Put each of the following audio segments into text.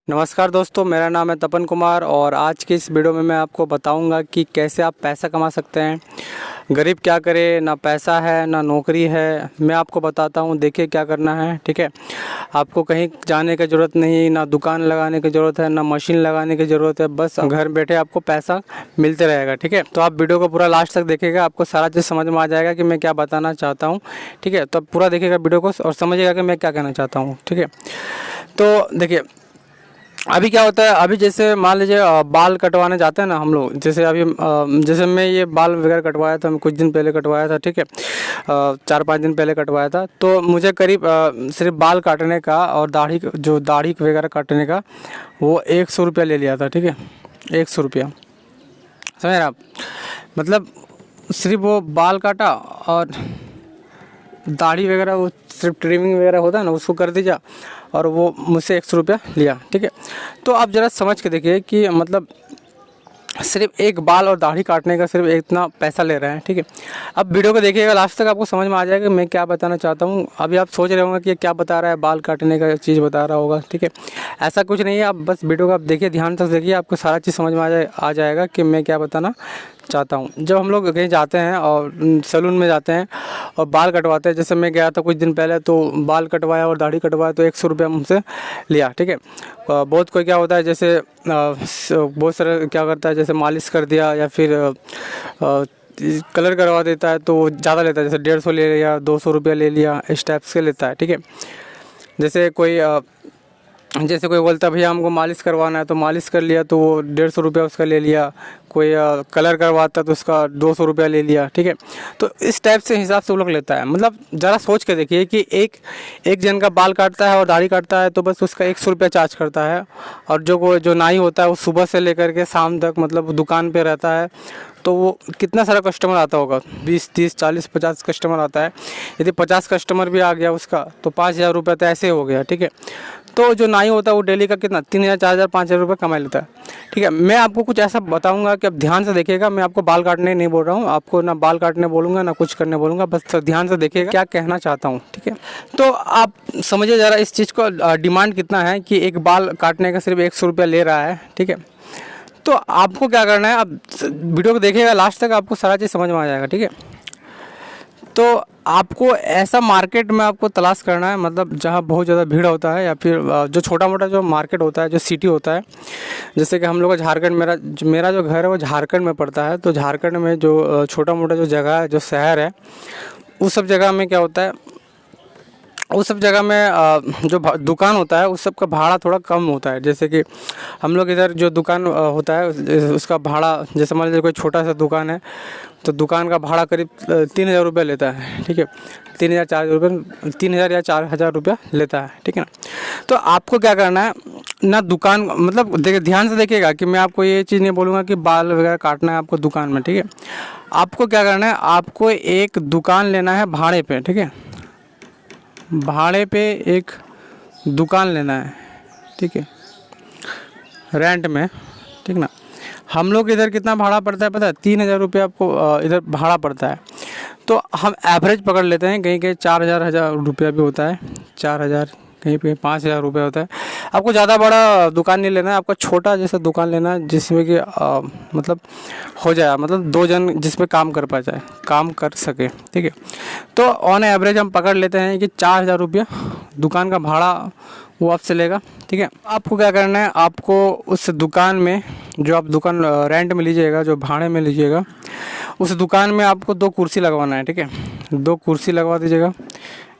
नमस्कार दोस्तों, मेरा नाम है तपन कुमार और आज की इस वीडियो में मैं आपको बताऊंगा कि कैसे आप पैसा कमा सकते हैं। गरीब क्या करे, ना पैसा है ना नौकरी है, मैं आपको बताता हूं। देखिए क्या करना है, ठीक है। आपको कहीं जाने की ज़रूरत नहीं, ना दुकान लगाने की ज़रूरत है, ना मशीन लगाने की ज़रूरत है। बस घर बैठे आपको पैसा मिलते रहेगा, ठीक है। तो आप वीडियो को पूरा लास्ट तक देखिएगा, आपको सारा चीज़ समझ में आ जाएगा कि मैं क्या बताना चाहता हूँ, ठीक है। तो पूरा देखिएगा वीडियो को और समझिएगा कि मैं क्या कहना चाहता हूँ, ठीक है। तो देखिए अभी क्या होता है, अभी जैसे मान लीजिए बाल कटवाने जाते हैं ना हम लोग। जैसे अभी जैसे मैं ये बाल वगैरह कटवाया था, मैं कुछ दिन पहले कटवाया था, ठीक है। 4-5 दिन पहले कटवाया था। तो मुझे करीब सिर्फ बाल काटने का और दाढ़ी वगैरह काटने का वो 100 रुपया ले लिया था, ठीक है। 100 रुपया, समझ रहे आप। मतलब सिर्फ वो बाल काटा और दाढ़ी वगैरह, वो सिर्फ ट्रिमिंग वगैरह होता है ना, उसको कर दीजिए और वो मुझसे 100 रुपया लिया, ठीक है। तो आप ज़रा समझ के देखिए कि मतलब सिर्फ एक बाल और दाढ़ी काटने का सिर्फ इतना पैसा ले रहे हैं, ठीक है। अब वीडियो को देखिएगा लास्ट तक, आपको समझ में आ जाएगा मैं क्या बताना चाहता हूँ। अभी आप सोच रहे होंगे कि ये क्या बता रहा है, बाल काटने का चीज़ बता रहा होगा, ठीक है। ऐसा कुछ नहीं है। आप बस वीडियो को आप देखिए, ध्यान से देखिए, आपको सारा चीज़ समझ में आ जाएगा कि मैं क्या बताना चाहता हूँ। जब हम लोग कहीं जाते हैं और सैलून में जाते हैं और बाल कटवाते हैं, जैसे मैं गया था कुछ दिन पहले, तो बाल कटवाया और दाढ़ी कटवाया तो 100 रुपया मुझसे लिया, ठीक है। बहुत कोई क्या होता है, जैसे बहुत सारे क्या करता है, जैसे मालिश कर दिया या फिर कलर करवा देता है तो ज़्यादा लेता है। जैसे 150 ले लिया, 200 रुपया ले लिया, इस टाइप से लेता है, ठीक है। जैसे कोई बोलता है भैया हमको मालिश करवाना है, तो मालिश कर लिया तो वो 150 रुपया उसका ले लिया। कोई कलर करवाता तो उसका 200 रुपया ले लिया, ठीक है। तो इस टाइप से हिसाब से वो लोग लेता है। मतलब ज़रा सोच के देखिए कि एक जन का बाल काटता है और दाढ़ी काटता है तो बस उसका 100 रुपया चार्ज करता है। और जो नाई होता है वो सुबह से लेकर के शाम तक मतलब दुकान पे रहता है, तो वो कितना सारा कस्टमर आता होगा, 20, 30, 40, 50 कस्टमर आता है। यदि 50 कस्टमर भी आ गया उसका तो 5,000 रुपये तो ऐसे हो गया, ठीक है। तो जो नाई होता है वो डेली का कितना 3,000, 4,000, 5,000 रुपये कमा लेता है, ठीक है। मैं आपको कुछ ऐसा बताऊंगा कि आप ध्यान से देखिएगा। मैं आपको बाल काटने नहीं बोल रहा हूँ, आपको ना बाल काटने बोलूँगा ना कुछ करने बोलूँगा, बस ध्यान से देखिएगा क्या कहना चाहता हूँ, ठीक है। तो आप समझिए ज़रा इस चीज़ को, डिमांड कितना है कि एक बाल काटने का सिर्फ 100 रुपया ले रहा है, ठीक है। तो आपको क्या करना है, आप वीडियो को देखिएगा लास्ट तक, आपको सारा चीज़ समझ में आ जाएगा, ठीक है। तो आपको ऐसा मार्केट में आपको तलाश करना है, मतलब जहाँ बहुत ज़्यादा भीड़ होता है, या फिर जो छोटा मोटा जो मार्केट होता है, जो सिटी होता है। जैसे कि हम लोग का झारखंड, मेरा जो घर है वो झारखंड में पड़ता है। तो झारखंड में जो छोटा मोटा जो जगह है, जो शहर है, उस सब जगह में क्या होता है, उस सब जगह में जो दुकान होता है उस सब का भाड़ा थोड़ा कम होता है। जैसे कि हम लोग इधर जो दुकान होता है उसका भाड़ा, जैसे मान लीजिए कोई छोटा सा दुकान है तो दुकान का भाड़ा करीब 3,000 रुपये लेता है, ठीक है। 3,000 या 4,000 रुपया लेता है, ठीक है ना। तो आपको क्या करना है ना, दुकान मतलब देखिए, ध्यान से देखिएगा कि मैं आपको ये चीज़ नहीं बोलूँगा कि बाल वगैरह काटना है आपको दुकान में, ठीक है। आपको क्या करना है, आपको एक दुकान लेना है भाड़े पे, ठीक है। भाड़े पे एक दुकान लेना है, ठीक है, रेंट में, ठीक ना। हम लोग इधर कितना भाड़ा पड़ता है पता है, 3,000 रुपये आपको इधर भाड़ा पड़ता है। तो हम एवरेज पकड़ लेते हैं, कहीं कहीं 4,000 रुपया भी होता है, 4,000, कहीं पे 5,000 रुपये होता है। आपको ज़्यादा बड़ा दुकान नहीं लेना है, आपको छोटा जैसा दुकान लेना है जिसमें कि मतलब हो जाए, मतलब 2 जन जिसमें काम कर सके, ठीक है। तो ऑन एवरेज हम पकड़ लेते हैं कि 4,000 रुपया दुकान का भाड़ा वो आपसे लेगा, ठीक है। आपको क्या करना है, आपको उस दुकान में, जो आप दुकान रेंट में लीजिएगा, जो भाड़े में लीजिएगा, उस दुकान में आपको 2 कुर्सी लगवाना है, ठीक है। 2 कुर्सी लगवा दीजिएगा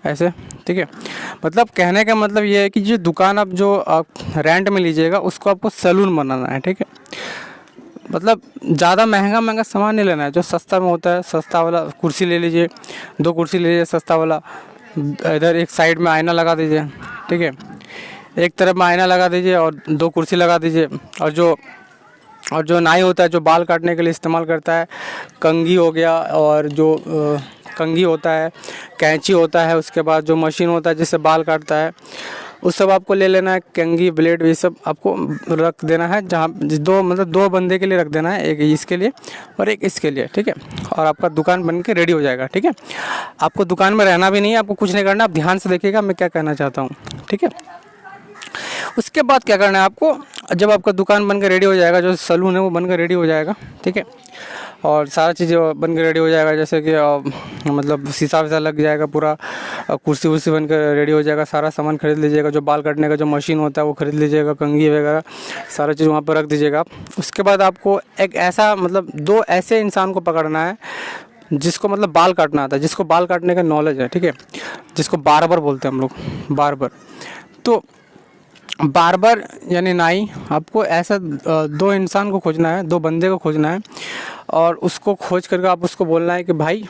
ऐसे, ठीक है। मतलब कहने का मतलब ये है कि जो दुकान आप जो रेंट में लीजिएगा उसको आपको सैलून बनाना है, ठीक है। मतलब ज़्यादा महंगा सामान नहीं लेना है, जो सस्ता में होता है सस्ता वाला कुर्सी ले लीजिए, 2 कुर्सी ले लीजिए सस्ता वाला। इधर एक साइड में आईना लगा दीजिए, ठीक है। एक तरफ में आईना लगा दीजिए और 2 कुर्सी लगा दीजिए। और जो नाई होता है, जो बाल काटने के लिए इस्तेमाल करता है, कंघी हो गया, और जो कंघी होता है, कैंची होता है, उसके बाद जो मशीन होता है जिससे बाल काटता है, उस सब आपको ले लेना है। कंघी, ब्लेड, ये सब आपको रख देना है, जहाँ 2 बंदे के लिए रख देना है, एक इसके लिए और एक इसके लिए, ठीक है। और आपका दुकान बन के रेडी हो जाएगा, ठीक है। आपको दुकान में रहना भी नहीं है, आपको कुछ नहीं करना, आप ध्यान से देखिएगा मैं क्या कहना चाहता हूँ, ठीक है। उसके बाद क्या करना है आपको, जब आपका दुकान बनकर रेडी हो जाएगा, जो सलून है वो बनकर रेडी हो जाएगा, ठीक है, और सारा चीज़ बनकर रेडी हो जाएगा, जैसे कि मतलब शीशा वीसा लग जाएगा पूरा, कुर्सी वुर्सी बनकर रेडी हो जाएगा, सारा सामान खरीद लीजिएगा, जो बाल काटने का जो मशीन होता है वो खरीद लीजिएगा, कंघी वगैरह सारा चीज़ वहाँ पर रख दीजिएगा आप। उसके बाद आपको एक ऐसा मतलब 2 ऐसे इंसान को पकड़ना है जिसको मतलब बाल काटना आता है, जिसको बाल काटने का नॉलेज है, ठीक है, जिसको बार्बर बोलते हैं हम लोग, बार्बर। तो बार्बर यानी नाई, आपको ऐसा 2 इंसान को खोजना है, 2 बंदे को खोजना है, और उसको खोज करके आप उसको बोलना है कि भाई,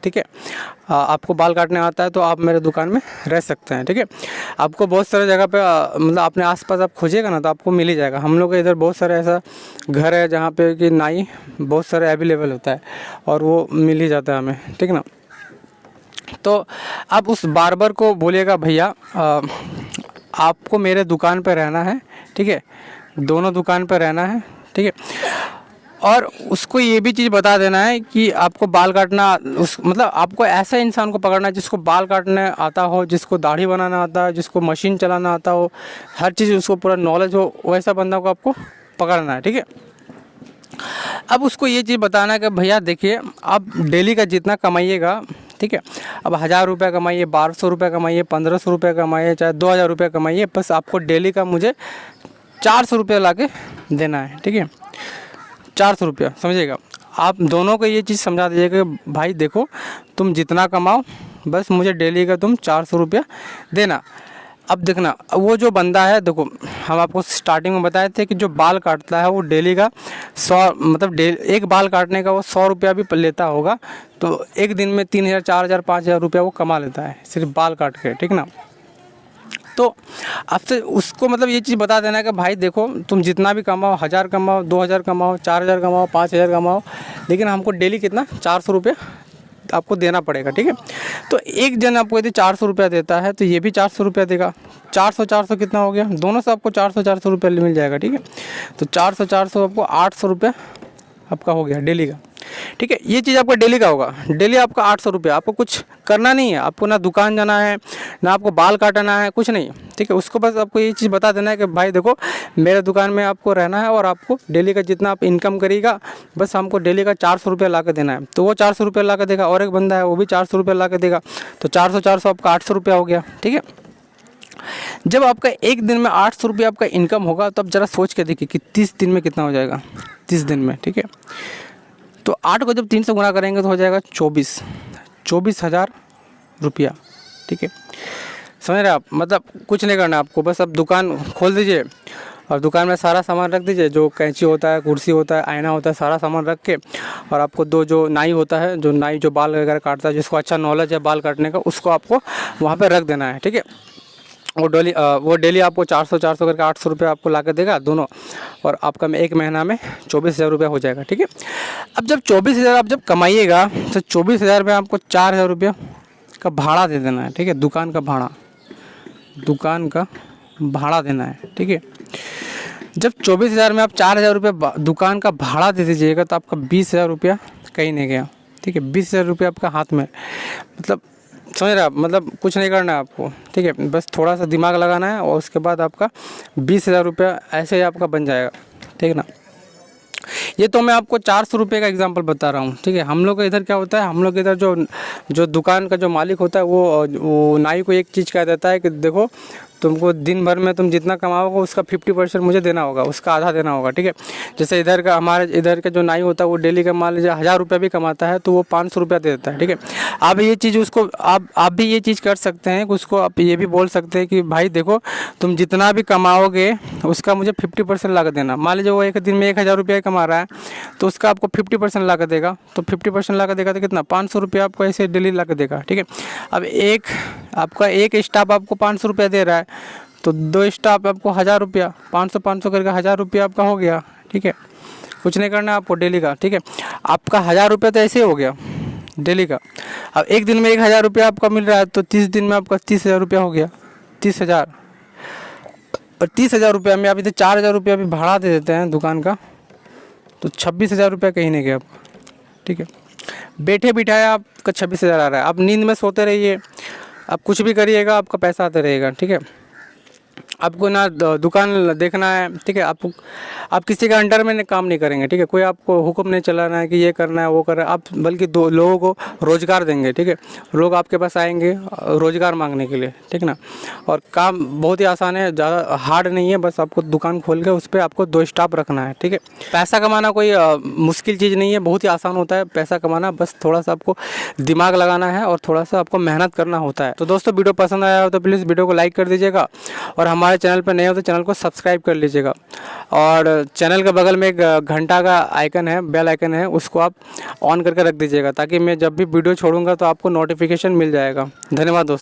ठीक है, आपको बाल काटने आता है तो आप मेरे दुकान में रह सकते हैं, ठीक है। आपको बहुत सारे जगह पे मतलब अपने आसपास आप खोजिएगा ना तो आपको मिल ही जाएगा। हम लोग के इधर बहुत सारे ऐसा घर है जहाँ पे कि नाई बहुत सारे अवेलेबल होता है और वो मिल ही जाता है हमें, ठीक है ना। तो आप उस बार्बर को बोलिएगा, भैया आपको मेरे दुकान पे रहना है, ठीक है, दोनों दुकान पे रहना है, ठीक है, और उसको ये भी चीज़ बता देना है कि आपको बाल काटना उस मतलब आपको ऐसा इंसान को पकड़ना है जिसको बाल काटने आता हो, जिसको दाढ़ी बनाना आता है, जिसको मशीन चलाना आता हो, हर चीज़ उसको पूरा नॉलेज हो, वैसा बंदा को आपको पकड़ना है, ठीक है। अब उसको ये चीज़ बताना है कि भैया देखिए, आप डेली का जितना कमाइएगा, ठीक है, अब 1000 रुपये कमाइए, 1200 रुपये कमाइए, 1500 रुपये कमाइए, चाहे 2000 रुपये कमाइए, बस आपको डेली का मुझे 400 रुपये ला के देना है, ठीक है, 400 रुपया, समझिएगा। आप दोनों को ये चीज़ समझा दीजिएगा कि भाई देखो, तुम जितना कमाओ बस मुझे डेली का तुम 400 रुपया देना। अब देखना, वो जो बंदा है, देखो हम आपको स्टार्टिंग में बताए थे कि जो बाल काटता है वो डेली का 100 मतलब एक बाल काटने का वो 100 रुपया भी लेता होगा, तो एक दिन में 3000 4000 5000 रुपया वो कमा लेता है सिर्फ बाल काट के, ठीक ना। तो आपसे उसको मतलब ये चीज़ बता देना है कि भाई देखो, तुम जितना भी कमाओ, 1000 कमाओ, 2000 कमाओ, 4000 कमाओ, 5000 कमाओ, लेकिन हमको डेली कितना 400 रुपये आपको देना पड़ेगा, ठीक है। तो एक जन आपको यदि 400 रुपया देता है तो ये भी 400 रुपया देगा, 400 कितना हो गया, दोनों से आपको 400 रुपया मिल जाएगा, ठीक है। तो 400 आपको 800 रुपया आपका हो गया डेली का, ठीक है। ये चीज़ आपका डेली का होगा, डेली आपका 800 रुपया। आपको कुछ करना नहीं है, आपको ना दुकान जाना है, ना आपको बाल काटना है, कुछ नहीं, ठीक है। उसको बस आपको ये चीज़ बता देना है कि भाई देखो, मेरे दुकान में आपको रहना है और आपको डेली का जितना आप इनकम करिएगा बस हमको डेली का 400 रुपया ला के देना है। तो वो 400 रुपया ला के देगा, और एक बंदा है वो भी 400 रुपया ला के देगा, तो 400 आपका 800 रुपया हो गया, ठीक है। जब आपका एक दिन में 800 रुपया आपका इनकम होगा, तो आप ज़रा सोच के देखिए कि 30 दिन में कितना हो जाएगा, 30 दिन में, ठीक है। तो 8 को जब 3 से गुना करेंगे तो हो जाएगा 24,000 रुपया, ठीक है। समझ रहे आप, मतलब कुछ नहीं करना आपको, बस आप दुकान खोल दीजिए और दुकान में सारा सामान रख दीजिए, जो कैंची होता है, कुर्सी होता है, आईना होता है, सारा सामान रख के, और आपको 2 जो नाई होता है, जो नाई जो बाल वगैरह काटता है, जिसको अच्छा नॉलेज है बाल काटने का, उसको आपको वहाँ पे रख देना है, ठीक है। वो डेली आपको 400 करके 800 रुपये आपको ला के देगा दोनों, और आपका एक महीना में 24,000 रुपया हो जाएगा, ठीक है। अब जब 24,000 आप जब कमाइएगा तो 24,000 में आपको 4,000 रुपया का भाड़ा दे देना है, ठीक है, दुकान का भाड़ा देना है, ठीक है। जब 24,000 में आप 4,000 रुपया दुकान का भाड़ा दे दीजिएगा तो आपका 20,000 रुपया कहीं नहीं गया, ठीक है। 20,000 रुपया आपका हाथ में, मतलब समझ रहे आप, मतलब कुछ नहीं करना है आपको, ठीक है, बस थोड़ा सा दिमाग लगाना है और उसके बाद आपका 20,000 रुपया ऐसे ही आपका बन जाएगा, ठीक है ना। ये तो मैं आपको 400 रुपये का एग्जांपल बता रहा हूँ, ठीक है। हम लोग के इधर क्या होता है, हम लोग इधर जो दुकान का जो मालिक होता है वो नाई को एक चीज़ कह देता है कि देखो, तुमको दिन भर में तुम जितना कमाओगे उसका 50% मुझे देना होगा, उसका आधा देना होगा, ठीक है। जैसे इधर का हमारे इधर का जो नाई होता है वो डेली का मान लीजिए 1000 रुपया भी कमाता है तो वो 500 रुपया दे देता है, ठीक है। आप ये चीज़ उसको आप भी ये चीज़ कर सकते हैं कि उसको आप ये भी बोल सकते हैं कि भाई देखो, तुम जितना भी कमाओगे उसका मुझे 50% ला के देना। मान लीजिए वो एक दिन में 1000 रुपया कमा रहा है तो उसका आपको 50% ला के देगा, तो 50% ला के देगा तो कितना 500 रुपया आपको ऐसे डेली ला के देगा, ठीक है। अब आपका एक स्टाफ आपको 500 रुपया दे रहा है तो 2 स्टाफ आपको 1000 रुपया, 500 करके 1000 रुपया आपका हो गया, ठीक है। कुछ नहीं करना आपको डेली का, ठीक है। आपका 1000 रुपया तो ऐसे ही हो गया डेली का। अब एक दिन में 1000 रुपया आपका मिल रहा है तो 30 दिन में आपका 30,000 रुपया हो गया, 30,000। और 30,000 रुपया में आप इधर 4,000 रुपया भी भाड़ा दे देते हैं दुकान का, तो 26,000 रुपया कहीं नहीं गया आपका, ठीक है। बैठे बिठाए आपका 26,000 आ रहा है। आप नींद में सोते रहिए, आप कुछ भी करिएगा आपका पैसा आते रहेगा, ठीक है। आपको ना दुकान देखना है, ठीक है। आप किसी के अंडर में काम नहीं करेंगे, ठीक है। कोई आपको हुक्म नहीं चलाना है कि ये करना है वो करना है, आप बल्कि दो लोगों को रोज़गार देंगे, ठीक है। लोग आपके पास आएंगे रोज़गार मांगने के लिए, ठीक ना। और काम बहुत ही आसान है, ज़्यादा हार्ड नहीं है। बस आपको दुकान खोल के उस पर आपको 2 स्टाफ रखना है, ठीक है। पैसा कमाना कोई मुश्किल चीज़ नहीं है, बहुत ही आसान होता है पैसा कमाना। बस थोड़ा सा आपको दिमाग लगाना है और थोड़ा सा आपको मेहनत करना होता है। तो दोस्तों वीडियो पसंद आया हो तो प्लीज़ वीडियो को लाइक कर दीजिएगा, और हमारे चैनल पर नए हो तो चैनल को सब्सक्राइब कर लीजिएगा। और चैनल के बगल में एक घंटा का आइकन है, बेल आइकन है, उसको आप ऑन करके रख दीजिएगा, ताकि मैं जब भी वीडियो छोड़ूंगा तो आपको नोटिफिकेशन मिल जाएगा। धन्यवाद दोस्तों।